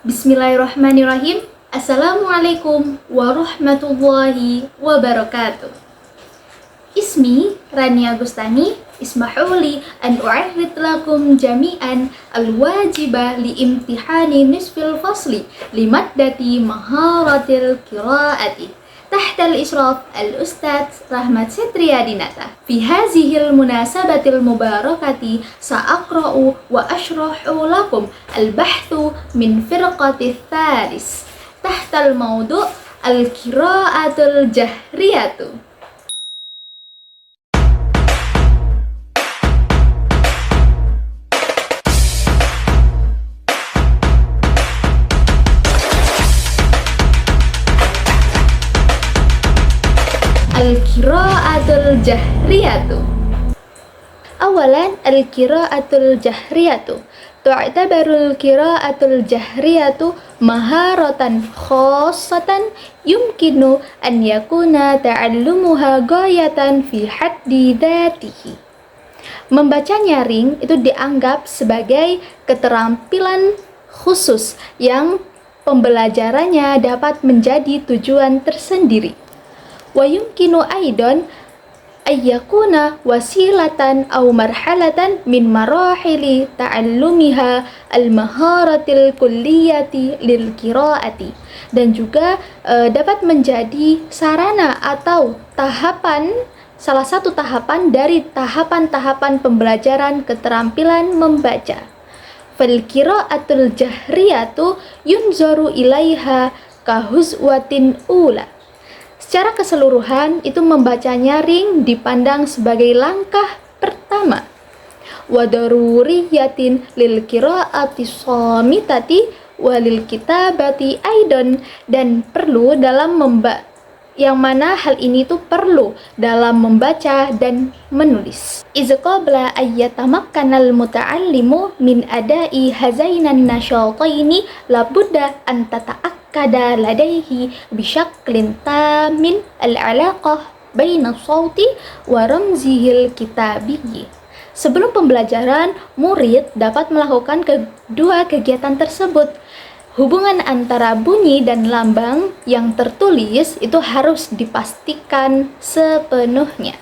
Bismillahirrahmanirrahim. Assalamualaikum warahmatullahi wabarakatuh. Ismi Rania Agustani. Ismahuli an u'arrid lakum jami'an al-wajibah liimtihani nisfil fasli limaddati maharatil qiraati tahta al-israf al-Ustadz Rahmat Setriadinata. Fi hazihil munasabatil mubarakati sa'aqra'u wa ashrahu lakum al-bahthu min firqati thalis tahta al-mawdu' al-qira'atul jahriyatu. Al-qira'atul jahriyatu. Awalan, al-qira'atul jahriyatu. Tu'tabarul qira'atul jahriyatu maharatan khassatan yumkinu an yakuna ta'allumuha ghayatan fi haddi dhatihi. Membaca nyaring itu dianggap sebagai keterampilan khusus yang pembelajarannya dapat menjadi tujuan tersendiri. Wa yumkinu aidan ayyakuna wasilatan aw marhalatan min marahili ta'allumiha al-maharatil kulliyati lil qiraati, dan juga dapat menjadi sarana atau salah satu tahapan dari tahapan-tahapan pembelajaran keterampilan membaca. Fal qiraatul jahriyatu yunzaru ilaiha kahuzwatin ula. Secara keseluruhan, itu membaca nyaring dipandang sebagai langkah pertama. Wa daruriyatin lil qiraati shamitati wa lil kitabati aidan, dan perlu dalam yang mana hal ini tuh perlu dalam membaca dan menulis. Iz qabla ayyatamakkanal muta'allimu min ada'i hazainan nasyataini labudda an tata'akkada ladaihi bisyaklin tamin al-alaqah baina sawti wa ramzihil kitabiyyi. Sebelum pembelajaran, murid dapat melakukan kedua kegiatan tersebut. Hubungan antara bunyi dan lambang yang tertulis itu harus dipastikan sepenuhnya.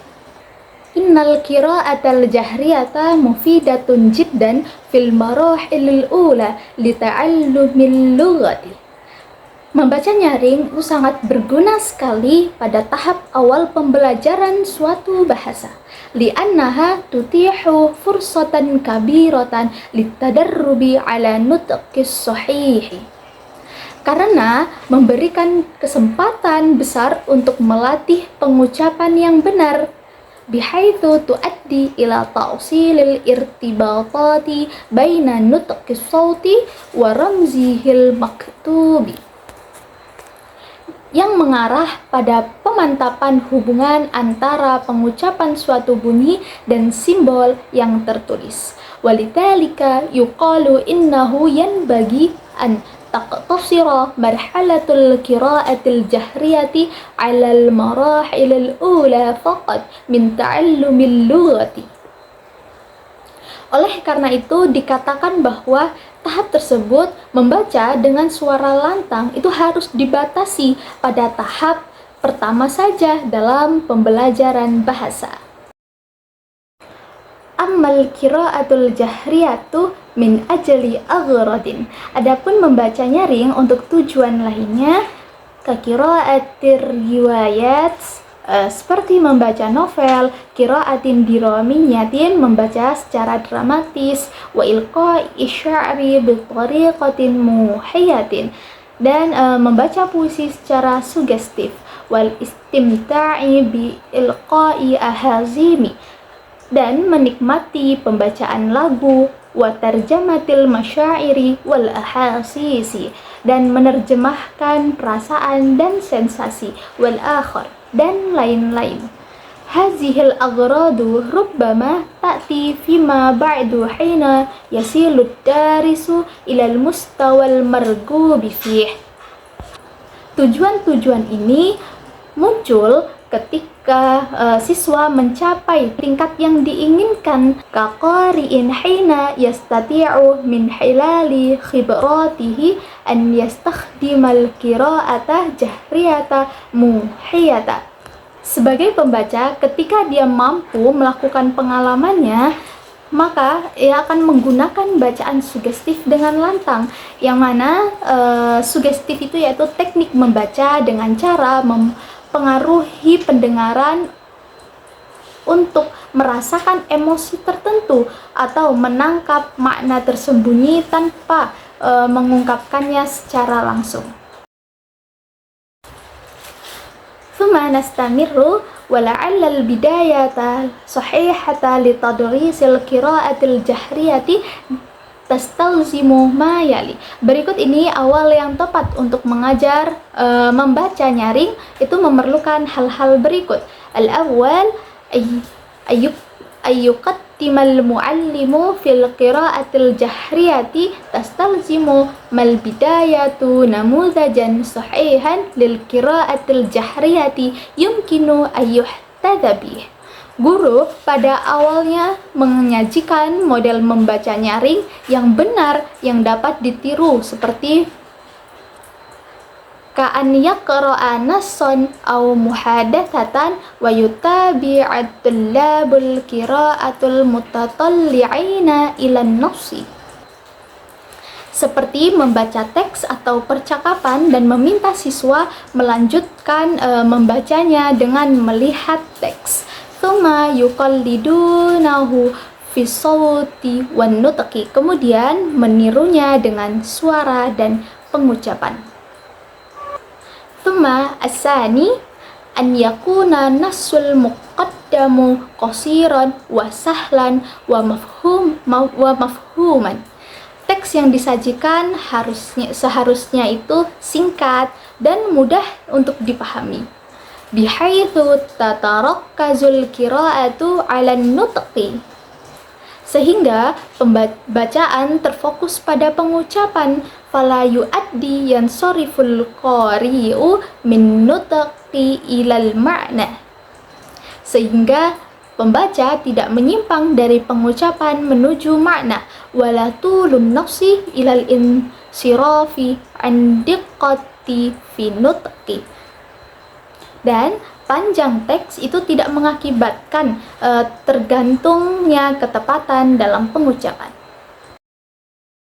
Innal qira'atal jahriyata mufidatun jiddan fil marahilil ula li ta'allumil lughati. Membaca nyaring itu sangat berguna sekali pada tahap awal pembelajaran suatu bahasa. Li'annaha tutihu fursatan kabiratan litadarrubi ala nutqis sahihi. Karena memberikan kesempatan besar untuk melatih pengucapan yang benar. Bihaitsu tuaddi ila ta'silil irtibatati baina nutqis sauti wa ramzihil maktubi, yang mengarah pada pemantapan hubungan antara pengucapan suatu bunyi dan simbol yang tertulis. Walidzalika yuqalu innahu yanbaghi an taqtasira marhalatul qira'atil jahriyati 'alal marahilil ula faqat min ta'allumil lughati. Oleh karena itu dikatakan bahwa tahap tersebut membaca dengan suara lantang itu harus dibatasi pada tahap pertama saja dalam pembelajaran bahasa. Ammal qiraatul jahriyatu min ajli aghradin. Adapun membaca nyaring untuk tujuan lainnya, ka qiraatir riwayat, seperti membaca novel, qiraatin diramiyatin, membaca secara dramatis, wa ilqa'i sya'ri bi tariqatin muhayyatin, dan membaca puisi secara sugestif, wal istimta'i bi ilqa'i ahazimi, dan menikmati pembacaan lagu, wa tarjamatil masyairi wal ahasisi, dan menerjemahkan perasaan dan sensasi, wal akhar, dan lain-lain. Hazihil aghradu rubbama ta'ti fima ba'du hina yasilud darisu ilal mustawal marghubi fih. Tujuan-tujuan ini muncul ketika siswa mencapai tingkat yang diinginkan, kaqari'in hina yastati'u min hilali khibratihi an yastakhdimal qira'ata jahriyata muhiyata. Sebagai pembaca, ketika dia mampu melakukan pengalamannya, maka ia akan menggunakan bacaan sugestif dengan lantang, yang mana sugestif itu yaitu teknik membaca dengan cara mempengaruhi pendengaran untuk merasakan emosi tertentu atau menangkap makna tersembunyi tanpa mengungkapkannya secara langsung. ثم نستمر ولعل البداية صحيحة لتدريس القراءة الجهرية تستلزم ما يلي. Berikut ini awal yang tepat untuk mengajar membaca nyaring itu memerlukan hal-hal berikut. Al-awwal ayyuqaddimal muallimu fil qira'atil jahriyati tastalzimu mal bidayatu namudzajan sahihan lil qira'atil jahriyati yumkinu ayyuhtada bih. Guru pada awalnya menyajikan model membaca nyaring yang benar yang dapat ditiru seperti ka'an yaqra'a nassan aw muhadatsatan wa yutabi'at tullabul qira'atul mutatalli'ina ilan nafsi. Seperti membaca teks atau percakapan dan meminta siswa melanjutkan membacanya dengan melihat teks. Tsumma yuqallidunahu fi shawti wan nutqi, kemudian menirunya dengan suara dan pengucapan. Tsumma as-sani an yakuna nassul muqaddamu qasiran wa sahlan wa mafhuman. Teks yang disajikan seharusnya itu singkat dan mudah untuk dipahami. Bihaitsu tatarakkazul qira'atu 'alan nutqi, sehingga pembacaan terfokus pada pengucapan. Fala yu'addi yansoriful qari'u min nutqi ilal ma'na, sehingga pembaca tidak menyimpang dari pengucapan menuju makna. Wala tulun nafsi ilal insirafi an diqqati fi nutqi, dan panjang teks itu tidak mengakibatkan tergantungnya ketepatan dalam pengucapan.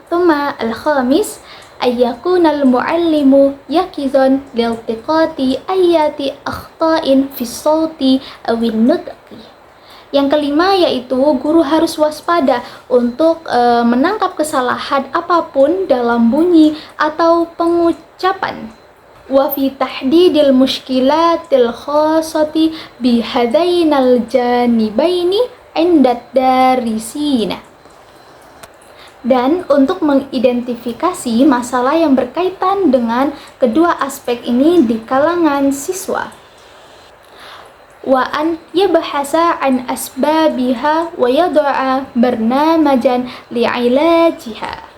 Tsumma al-khamis ayyakunal muallimu yakizan liltiqati ayati akhta'in fi shawti awin nutqi. Yang kelima yaitu guru harus waspada untuk menangkap kesalahan apapun dalam bunyi atau pengucapan. Wa fi tahdidil mushkilatil khassati bihadainal janibaini inda darisina, dan untuk mengidentifikasi masalah yang berkaitan dengan kedua aspek ini di kalangan siswa. Wa an yabhasa an asbabiha wa yad'a barnamajan li'ilajiha,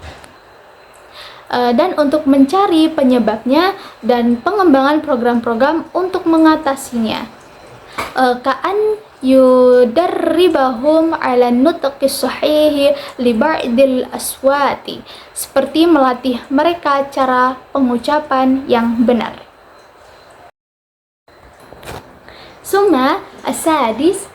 dan untuk mencari penyebabnya dan pengembangan program-program untuk mengatasinya. Ka'an yudarribahum 'ala nutqis sahih li ba'dil aswati, seperti melatih mereka cara pengucapan yang benar. Summa as-sadis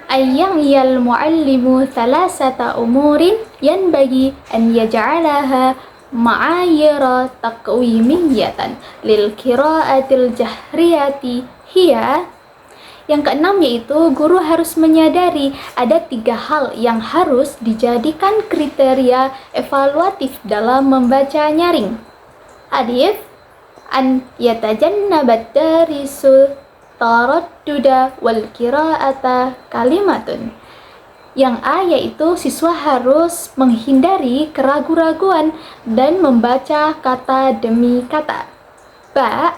ayyal muallimu thalathata umurin yanbaghi an yaj'alaha ma'ayira taqwimiyatan lil qira'atil jahriyati hiya. Yang keenam yaitu guru harus menyadari ada 3 hal yang harus dijadikan kriteria evaluatif dalam membaca nyaring. Alif, an yatajannabat darisul taradduda wal qira'ata kalimatun. Yang A yaitu siswa harus menghindari keraguan-raguan dan membaca kata demi kata. Ba,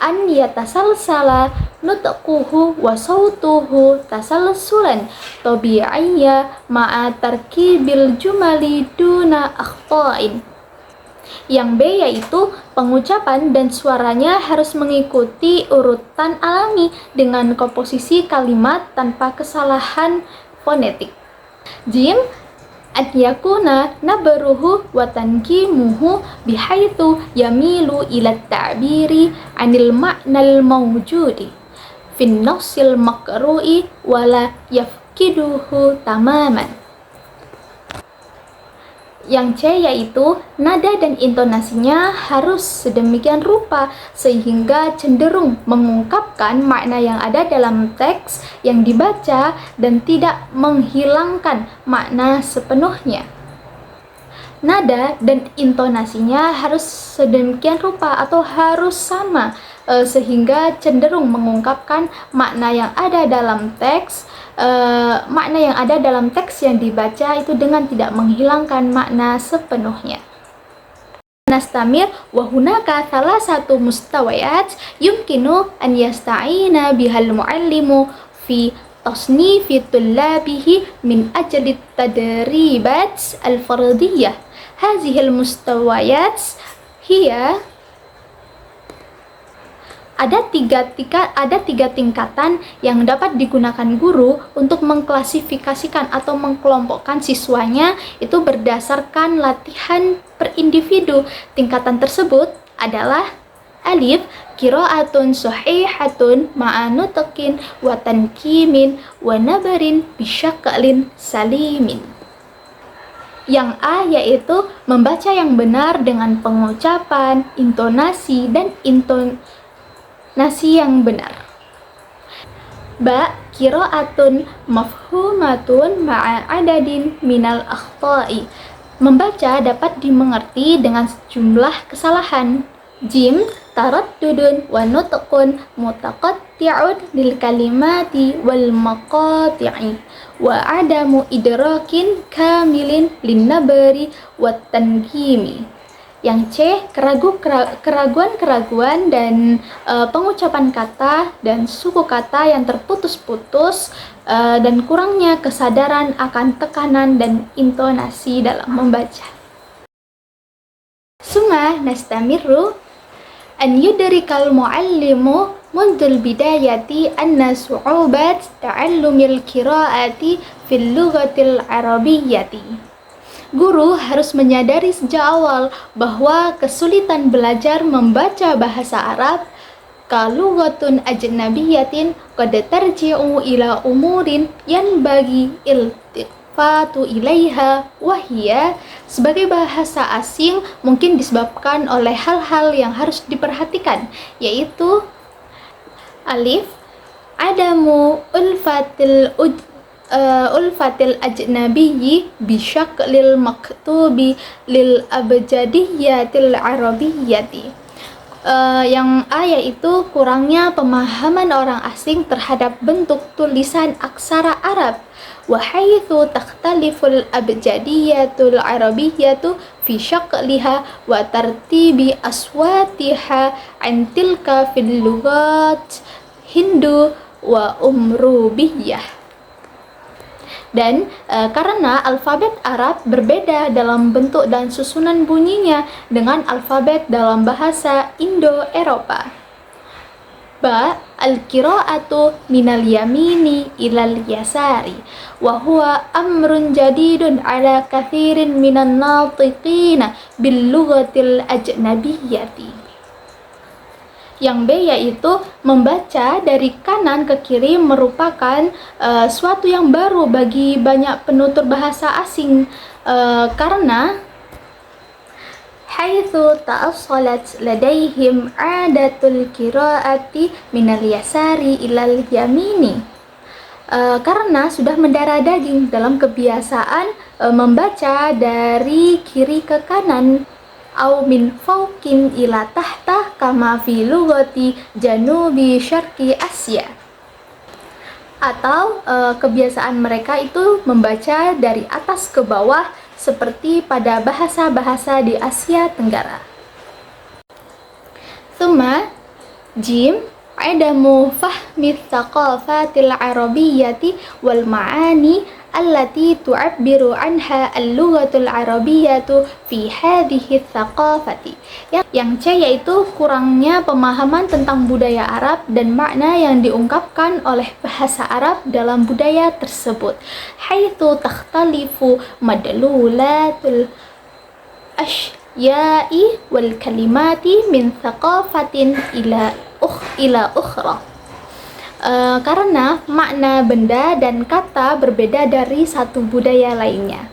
an yatasalsala nutquhu wa sautuhu tasalsulan tabi'iyya ma'a tarkibil jumali duna akhta'in. Yang B yaitu pengucapan dan suaranya harus mengikuti urutan alami dengan komposisi kalimat tanpa kesalahan fonetik. Jim, an yakuna nabruhu wa tankimuhu bihaitsu yamilu ila ta'biri 'anil ma'nal mawjudi fin nassil maqru'i wa la yafkiduhu tamaman. Yang C yaitu nada dan intonasinya harus sedemikian rupa sehingga cenderung mengungkapkan makna yang ada dalam teks yang dibaca dan tidak menghilangkan makna sepenuhnya. Nada dan intonasinya harus sedemikian rupa atau harus sama sehingga cenderung mengungkapkan makna yang ada dalam teks yang dibaca itu dengan tidak menghilangkan makna sepenuhnya. Nastamir wa hunaka thalathatu mustawayat yumkinu an yasta'ina bihal muallimu fi tasnifi tullabihi min ajli tadribat al-fardiyah. Hazihil mustawayat hiya ada tiga tingkatan yang dapat digunakan guru untuk mengklasifikasikan atau mengkelompokkan siswanya itu berdasarkan latihan per individu. Tingkatan tersebut adalah alif, qiraatun sahihatun ma'a nutqin wa tankimin wa nabarin bisyaklin salimin. Yang A yaitu membaca yang benar dengan pengucapan, intonasi, dan nasi yang benar. Ba, qiraatun mafhumatun ma'a adadin minal akhta'i. Membaca dapat dimengerti dengan sejumlah kesalahan. Jim, taraddudun wa nutqun mutaqatti'un lil kalimati wal maqati'i wa adamu idrakin kamilin lin nabari wat tankimi. Yang C, keraguan-keraguan dan pengucapan kata dan suku kata yang terputus-putus dan kurangnya kesadaran akan tekanan dan intonasi dalam membaca. Summa nastamiru an yudrikal muallimu mundul bidayati anna su'ubat ta'allumil qiraati fil lughatil arabiyyati. Guru harus menyadari sejak awal bahwa kesulitan belajar membaca bahasa Arab kalughatun ajnabiyatin qad tarji'u ila umurin yanbaghi iltifatu ilaiha wahia. Sebagai bahasa asing mungkin disebabkan oleh hal-hal yang harus diperhatikan, yaitu alif, adamu ulfatil ajnabiyyi bisyaklil maktubi lil abjadiyatil arabiyyati. Yang A yaitu kurangnya pemahaman orang asing terhadap bentuk tulisan aksara Arab. Wa haitsu takhtaliful abjadiyatul arabiyyatu fi syakliha wa tartibi aswatiha an tilka fil lughat Hindu wa Umrubiyyah. Dan karena alfabet Arab berbeda dalam bentuk dan susunan bunyinya dengan alfabet dalam bahasa Indo-Eropa. Ba, al-qiraatu minal yamini ilal yasari wa huwa amrun jadidun ala kathirin minan natiqina bil lughatil ajnabiyyati. Yang B yaitu membaca dari kanan ke kiri merupakan suatu yang baru bagi banyak penutur bahasa asing karena haitsu ta'assalat ladaihim 'adatul qiraati minal yasari ilal yamini. Karena sudah mendarah daging dalam kebiasaan membaca dari kiri ke kanan. Au min fauqin ila tahta kama fi lughati janubi syarqi Asia. Atau kebiasaan mereka itu membaca dari atas ke bawah seperti pada bahasa-bahasa di Asia Tenggara. Thumma jim adamu fahmi tsaqafatil arabiyyati wal ma'ani التي تعبر عنها اللغة العربية في هذه الثقافة. Yang C yaitu kurangnya pemahaman tentang budaya Arab dan makna yang diungkapkan oleh bahasa Arab dalam budaya tersebut. حيث تختلف مدلولات الأشياء والكلمات من ثقافة إلى أخرى. Karena makna benda dan kata berbeda dari satu budaya lainnya.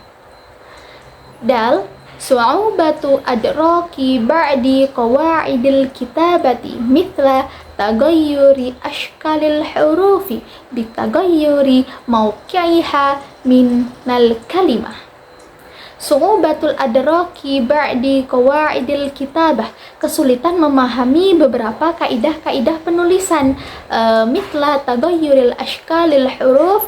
Dal, su'ubatu adraki ba'di qawaidil kitabati mithla tagayyuri ashkalil hurufi bitagayyuri mawqi'iha minal kalimah. Su'ubatul adraki ba'di qawaidil kitabah, kesulitan memahami beberapa kaidah-kaidah penulisan. Mithla tagayyuril ashkalil huruf,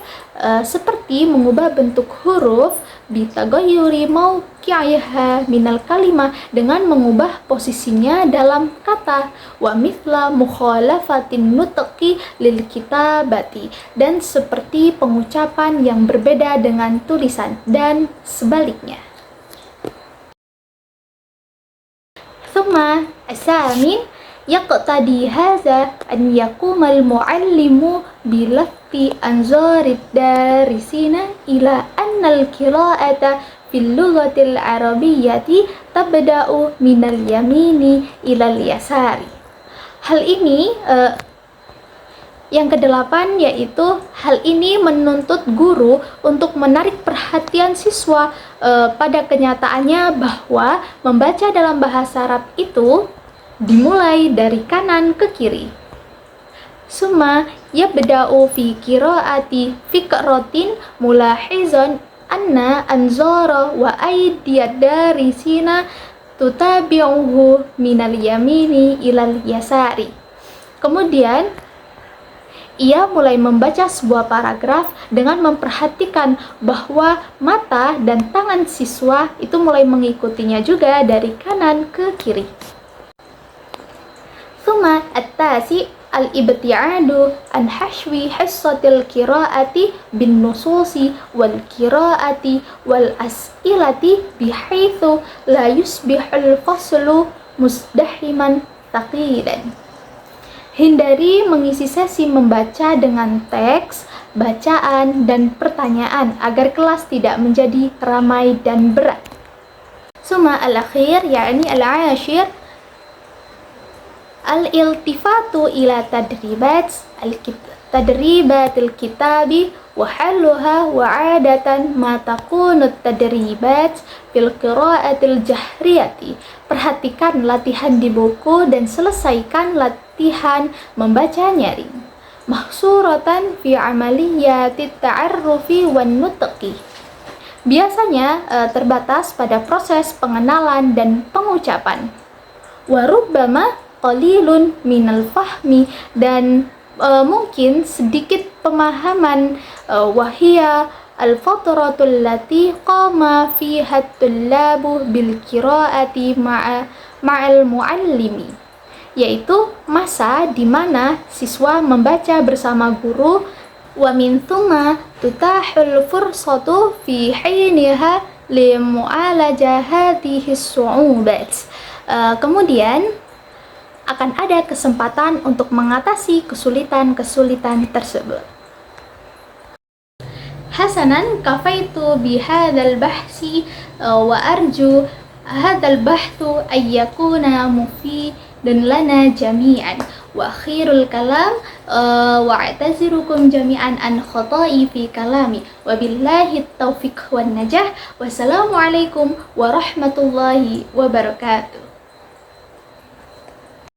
seperti mengubah bentuk huruf. Bitagayyuri mawqi'iha minal kalimah, dengan mengubah posisinya dalam kata. Wa mithla mukhalafatin nutqi lil kitabati, dan seperti pengucapan yang berbeda dengan tulisan, dan sebaliknya. Thumma asamin yaqtadi hadza an yakuma al-muallimu bilafti anzarid darisina ila anna al-qira'ata fil lughatil arabiyyati tabda'u minal yamini ilal yasari. Hal ini yang kedelapan yaitu hal ini menuntut guru untuk menarik perhatian siswa pada kenyataannya bahwa membaca dalam bahasa Arab itu dimulai dari kanan ke kiri. Summa yabda'u fi qira'ati fikratin mulahizan anna anzara wa aydiyad darisina tutabi'uhu minal yamini ilal yasari. Kemudian ia mulai membaca sebuah paragraf dengan memperhatikan bahwa mata dan tangan siswa itu mulai mengikutinya juga dari kanan ke kiri. Thumma at-tasi al-ibti'adu an hashwi hissatil qira'ati bin nususi wal qira'ati wal as'ilati bihaitsu la yusbihul faslu musdahiman taqidan. Hindari mengisi sesi membaca dengan teks, bacaan, dan pertanyaan agar kelas tidak menjadi ramai dan berat. Suma al-akhir, yakni al-ashir, al-iltifatu ila tadribatil kitabi wa halluha wa adatan ma takunu tadribat fil qira'atil jahriyati. Perhatikan latihan di buku dan selesaikan latihan membaca nyaring. Mahsuratan fi amaliyatit ta'arrufi wan nutqi. Biasanya terbatas pada proses pengenalan dan pengucapan. Wa rubbama qalilun minal fahmi, dan mungkin sedikit pemahaman. Wahia al-fatratul lati qama fiha at-tullabu bil qiraati ma'al muallimi, yaitu masa di mana siswa membaca bersama guru. Wa min thumma tutahul fursatu fi hiniha li mu'alaja hadhihi as-su'ubat. Kemudian akan ada kesempatan untuk mengatasi kesulitan-kesulitan tersebut. Hasanan, kafaitu bihadzal bahsi wa arju hadzal bahthu ay yakuna mufidan lana jami'an. Wa akhirul kalam wa a'tazirukum jami'an an khata'i fi kalami. Wabillahi taufiq wan najah. Wassalamualaikum warahmatullahi wabarakatuh.